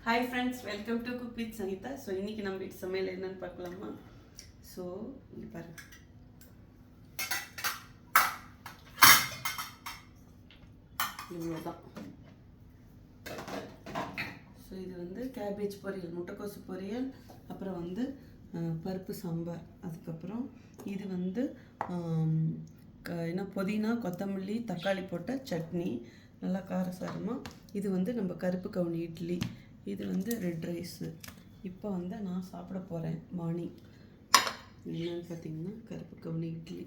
Hi friends, welcome to cook with Sangeetha. So இன்றைக்கி நம்ம வீட்டு சமையல் என்னென்னு பார்க்கலாமா? ஸோ இங்கே பாருங்கள், இவ்வளோதான். ஸோ இது வந்து கேபேஜ் பொரியல், முட்டைக்கோசு பொரியல், அப்புறம் வந்து பருப்பு சாம்பார், அதுக்கப்புறம் இது வந்து என்ன புதினா கொத்தமல்லி தக்காளி போட்ட சட்னி, நல்லா காரசாரமாக. இது வந்து நம்ம கருப்பு கவுனி இட்லி, இது வந்து ரெட் ரைஸு. இப்போ வந்து நான் சாப்பிட போகிறேன் மார்னிங். என்னன்னு பார்த்தீங்கன்னா கருப்பு கவுனி இட்லி.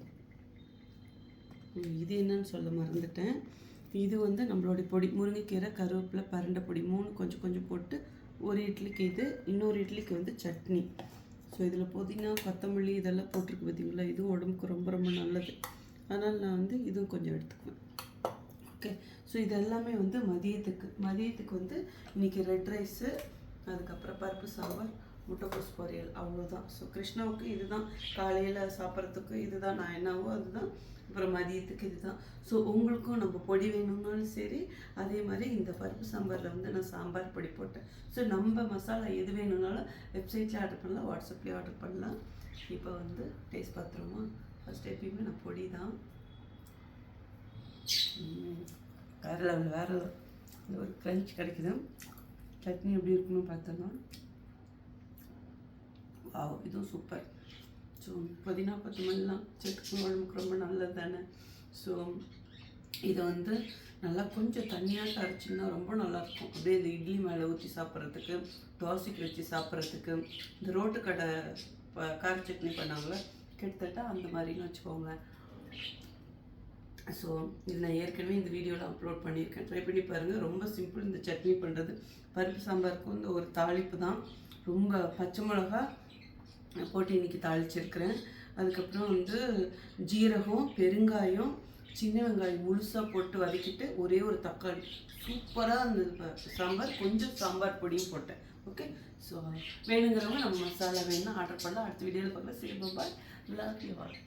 இது என்னன்னு சொல்ல மறந்துட்டேன். இது வந்து நம்மளுடைய பொடி, முருங்கைக்கீரை, கருவேப்பிலை, பரண்டை பொடி 3 கொஞ்சம் கொஞ்சம் போட்டு ஒரு இட்லிக்கு இது, இன்னொரு இட்லிக்கு வந்து சட்னி. ஸோ இதில் புதினா கொத்தமல்லி இதெல்லாம் போட்டிருக்கு பார்த்தீங்களா, இதுவும் உடம்புக்கு ரொம்ப ரொம்ப நல்லது. அதனால் நான் வந்து இதுவும் கொஞ்சம் எடுத்துக்குவேன். ஓகே, ஸோ இது எல்லாமே வந்து மதியத்துக்கு வந்து இன்றைக்கி ரெட் ரைஸு, அதுக்கப்புறம் பருப்பு சாம்பார், முட்டைக்கோஸ் பொரியல், அவ்வளோதான். ஸோ கிருஷ்ணாவுக்கு இதுதான் காலையில் சாப்பிட்றதுக்கு, இதுதான் நான் என்னவோ அதுதான். அப்புறம் மதியத்துக்கு இதுதான். ஸோ உங்களுக்கும் நம்ம பொடி வேணும்னாலும் சரி, அதே மாதிரி இந்த பருப்பு சாம்பாரில் வந்து நான் சாம்பார் பொடி போட்டேன். ஸோ நம்ம மசாலா எது வேணும்னாலும் வெப்சைட்டில் ஆர்டர் பண்ணலாம், வாட்ஸ்அப்லேயே ஆர்டர் பண்ணலாம். இப்போ வந்து டேஸ்ட் பார்த்துருவோமா? ஃபஸ்ட் எப்பயுமே நான் பொடி தான். வேறு லெவல், வேறு லெவல். இந்த ஒரு க்ரன்ச் கிடைக்குது. சட்னி எப்படி இருக்குன்னு பார்த்தோன்னா, வாவ், இதுவும் சூப்பர். ஸோ புதினா கொத்தமல்லாம் செக்கு உடம்புக்கு ரொம்ப நல்லது தானே. ஸோ இதை வந்து நல்லா கொஞ்சம் தண்ணியாக அரைச்சிங்கன்னா ரொம்ப நல்லாயிருக்கும். அப்படியே இந்த இட்லி மேலே ஊற்றி சாப்பிட்றதுக்கு, தோசைக்கு வச்சு சாப்பிட்றதுக்கு, இந்த ரோட்டு கடை கார சட்னி பண்ணாங்களே கிட்டத்தட்ட அந்த மாதிரின்னு வச்சுக்கோங்க. ஸோ இது நான் ஏற்கனவே இந்த வீடியோவில் அப்லோட் பண்ணியிருக்கேன், ட்ரை பண்ணி பாருங்கள். ரொம்ப சிம்பிள் இந்த சட்னி பண்ணுறது. பருப்பு சாம்பாருக்கு வந்து ஒரு தாளிப்பு தான். ரொம்ப பச்சை மிளகா போட்டு இன்றைக்கி தாளிச்சிருக்கிறேன். அதுக்கப்புறம் வந்து ஜீரகம், பெருங்காயம், சின்ன வெங்காயம் முழுசாக போட்டு வதக்கிட்டு ஒரே ஒரு தக்காளி, சூப்பராக இருந்தது சாம்பார். கொஞ்சம் சாம்பார் பொடியும் போட்டேன். ஓகே, ஸோ வேணுங்கிறவங்க நம்ம மசாலா வேணும்னா ஆர்டர் பண்ணலாம். அடுத்த வீடியோவில் பார்க்கலாம். சரி, பாய், லவ் யூ ஆல்.